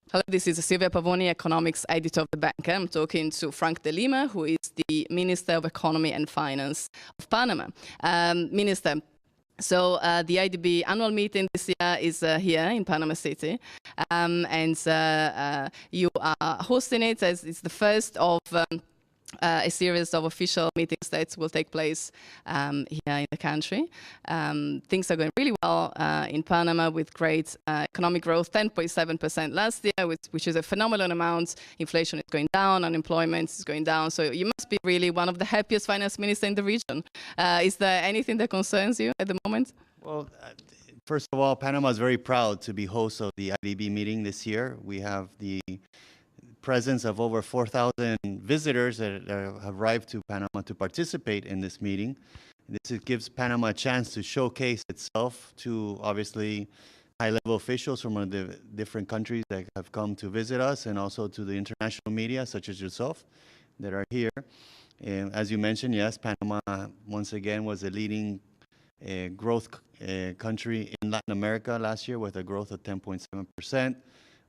Hello, this is Silvia Pavoni, economics editor of The Banker. I'm talking to Frank De Lima, who is the Minister of Economy and Finance of Panama. Minister, so the IADB annual meeting this year is here in Panama City, and you are hosting it as it's the first of a series of official meetings that will take place here in the country. Things are going really well in Panama with great economic growth, 10.7% last year, which is a phenomenal amount. Inflation is going down, unemployment is going down. So you must be really one of the happiest finance ministers in the region. Is there anything that concerns you at the moment? Well, first of all, Panama is very proud to be host of the IADB meeting this year. We have the presence of over 4,000 visitors that have arrived to Panama to participate in this meeting. This gives Panama a chance to showcase itself to obviously high-level officials from the different countries that have come to visit us, and also to the international media such as yourself that are here. And as you mentioned, yes, Panama once again was a leading growth country in Latin America last year with a growth of 10.7%.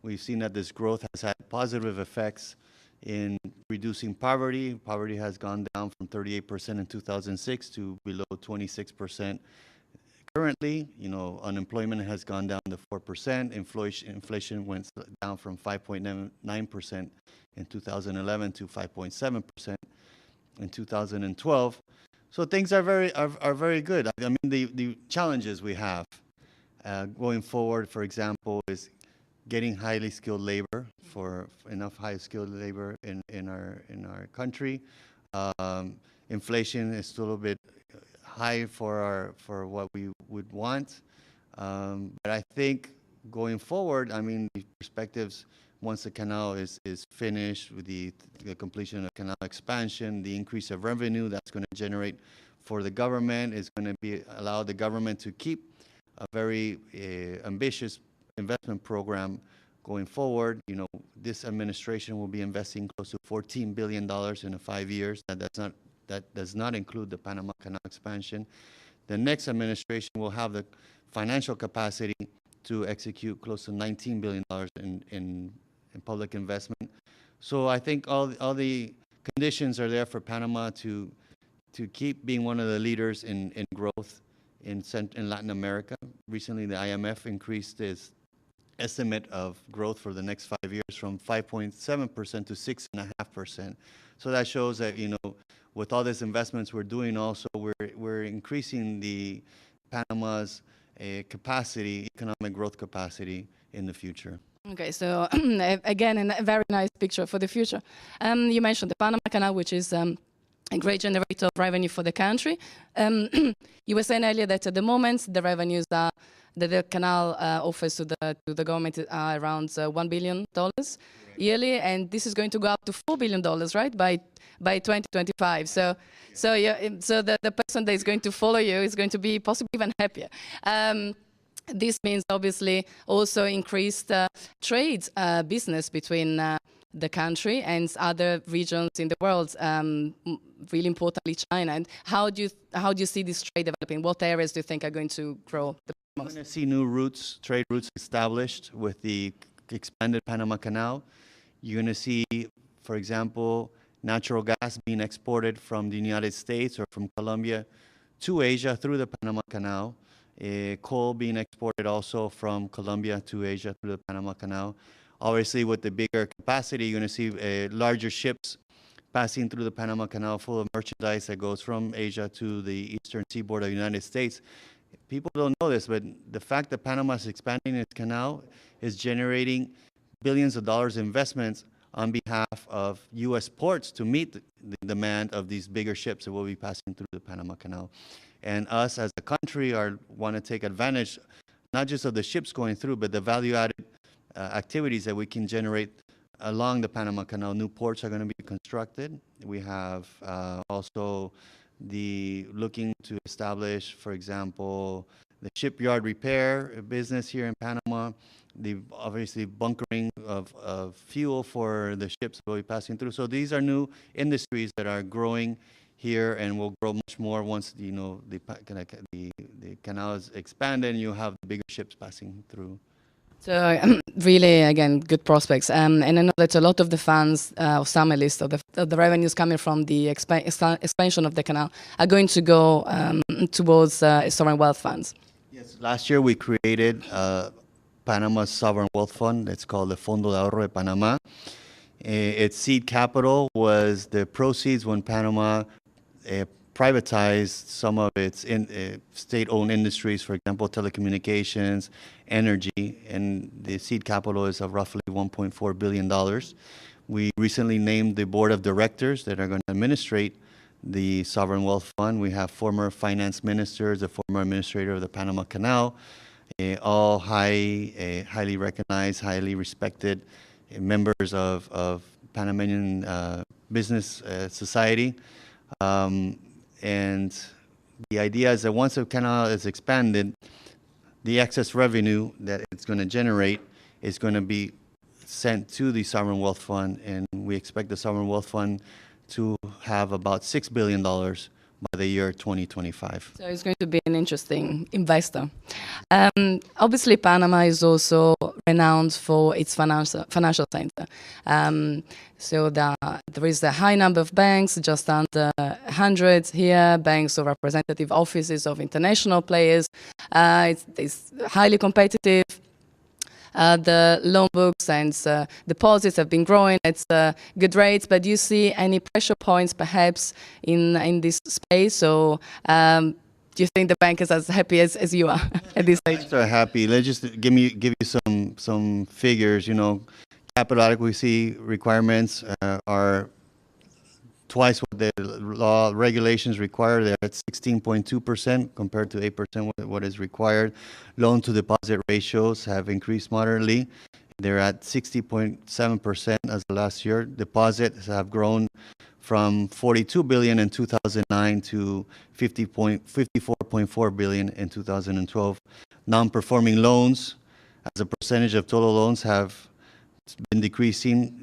We've seen that this growth has had positive effects in reducing poverty. Poverty has gone down from 38% in 2006 to below 26% currently. You know, unemployment has gone down to 4%. Inflation went down from 5.9% in 2011 to 5.7% in 2012. So things are very good. I mean, the challenges we have going forward, for example, is getting highly skilled labor, for enough highly skilled labor in our country. Inflation is still a bit high for what we would want. But I think going forward, I mean, the perspectives, once the canal is finished with the completion of canal expansion, the increase of revenue that's going to generate for the government is going to allow the government to keep a very ambitious investment program going forward. You know, this administration will be investing close to $14 billion in 5 years. That does not include the Panama Canal expansion. The next administration will have the financial capacity to execute close to $19 billion in public investment. So I think all the conditions are there for Panama to keep being one of the leaders in growth in Latin America. Recently, the IMF increased its estimate of growth for the next 5 years from 5.7% to 6.5%. So that shows that, you know, with all these investments we're doing, also we're increasing the Panama's capacity, economic growth capacity in the future. Okay, so again, a very nice picture for the future. You mentioned the Panama Canal, which is a great generator of revenue for the country. You were saying earlier that at the moment the revenues that the canal offers to the government are around $1 billion yearly, and this is going to go up to $4 billion, right, by 2025. So the person that is going to follow you is going to be possibly even happier. This means obviously also increased trade business between the country and other regions in the world, really importantly China. And how do you see this trade developing? What areas do you think are going to grow the most? We're going to see new trade routes established with the expanded Panama Canal. You're going to see, for example, natural gas being exported from the United States or from Colombia to Asia through the Panama Canal. Coal being exported also from Colombia to Asia through the Panama Canal. Obviously, with the bigger capacity, you're going to see larger ships passing through the Panama Canal full of merchandise that goes from Asia to the eastern seaboard of the United States. People don't know this, but the fact that Panama is expanding its canal is generating billions of dollars in investments on behalf of U.S. ports to meet the demand of these bigger ships that will be passing through the Panama Canal. And us as a country want to take advantage not just of the ships going through, but the value-added activities that we can generate along the Panama Canal. New ports are going to be constructed. We have also looking to establish, for example, the shipyard repair business here in Panama, the obviously bunkering of fuel for the ships that will be passing through. So these are new industries that are growing here and will grow much more once the canal is expanded and you have bigger ships passing through. So really, again, good prospects. And I know that a lot of the funds, or some at least, of the revenues coming from the expansion of the canal are going to go towards sovereign wealth funds. Yes, last year we created Panama's sovereign wealth fund. It's called the Fondo de Ahorro de Panamá. Its seed capital was the proceeds when Panama privatized some of its state-owned industries, for example, telecommunications, energy, and the seed capital is of roughly $1.4 billion. We recently named the board of directors that are going to administrate the Sovereign Wealth Fund. We have former finance ministers, the former administrator of the Panama Canal, all highly recognized, highly respected members of Panamanian business society. And the idea is that once the canal is expanded, the excess revenue that it's going to generate is going to be sent to the Sovereign Wealth Fund, and we expect the Sovereign Wealth Fund to have about $6 billion by the year 2025. So it's going to be an interesting investor. Obviously, Panama is also renowned for its financial center. So there is a high number of banks, just under 100 here, banks or representative offices of international players. It's highly competitive. The loan books and deposits have been growing at good rates, but do you see any pressure points perhaps in this space? Or do you think the bank is as happy as you are at this stage? Banks are happy. Let's just give you some figures. You know, capital adequacy requirements are twice what the law regulations require. They're at 16.2% compared to 8% what is required. Loan to deposit ratios have increased moderately. They're at 60.7% as of last year. Deposits have grown from 42 billion in 2009 to 54.4 billion in 2012. Non-performing loans as a percentage of total loans have been decreasing.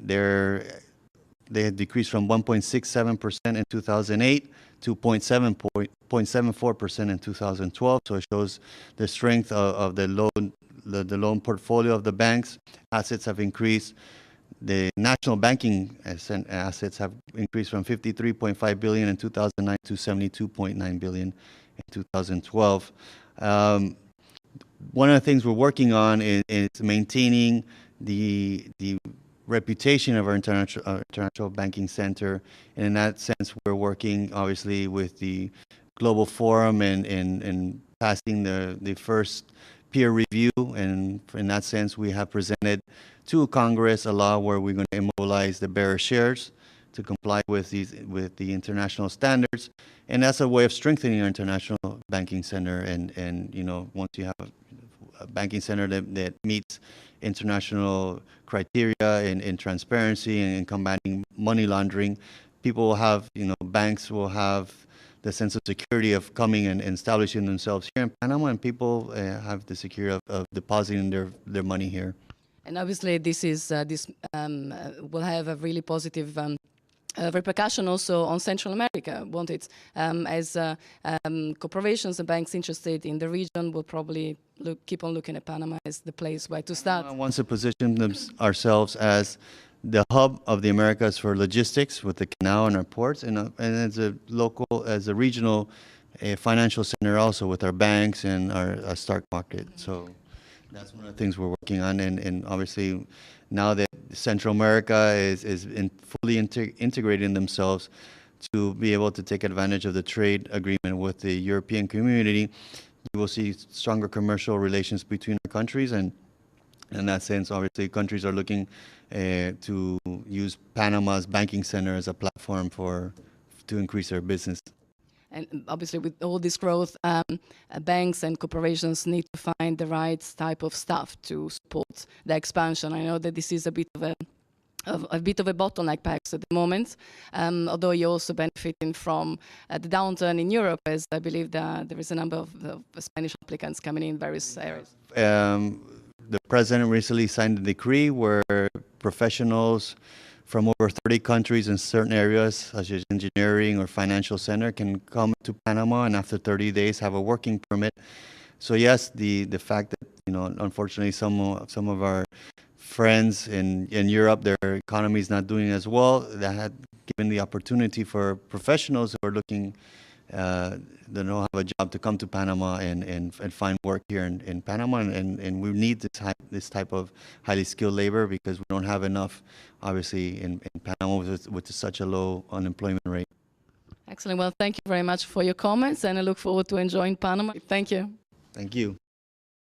They had decreased from 1.67% in 2008 to 0.74% in 2012. So it shows the strength of the loan portfolio of the banks. Assets have increased. The national banking assets have increased from 53.5 billion in 2009 to 72.9 billion in 2012. One of the things we're working on is maintaining the reputation of our international banking center, and in that sense we're working obviously with the Global Forum and passing the first peer review, and in that sense we have presented to Congress a law where we're going to immobilize the bearer shares to comply with the international standards, and that's a way of strengthening our international banking center. And you know, once you have a banking center that meets international criteria in transparency and in combating money laundering, people will have, you know, banks will have the sense of security of coming and establishing themselves here in Panama, and people have the security of depositing their money here. And obviously, this will have a really positive repercussion also on Central America, won't it? As corporations and banks interested in the region will probably keep on looking at Panama as the place where to start. Panama wants to position ourselves as the hub of the Americas for logistics with the canal and our ports, and as a regional financial center also with our banks and our stock market. So that's one of the things we're working on, and obviously now that Central America is fully integrating themselves to be able to take advantage of the trade agreement with the European community, we will see stronger commercial relations between our countries, and in that sense, obviously, countries are looking to use Panama's banking center as a platform to increase their business. And obviously, with all this growth, banks and corporations need to find the right type of staff to support the expansion. I know that this is a bit of a bit of a bottleneck perhaps at the moment, although you're also benefiting from the downturn in Europe, as I believe that there is a number of Spanish applicants coming in various areas. The president recently signed a decree where professionals from over 30 countries in certain areas, such as engineering or financial center, can come to Panama and after 30 days have a working permit. So yes, the fact that, unfortunately some of our friends in Europe, their economy is not doing as well, that had given the opportunity for professionals who are looking that don't have a job to come to Panama and find work here in Panama, and we need this type of highly skilled labor because we don't have enough, obviously, in Panama with such a low unemployment rate. Excellent. Well, thank you very much for your comments, and I look forward to enjoying Panama. Thank you. Thank you.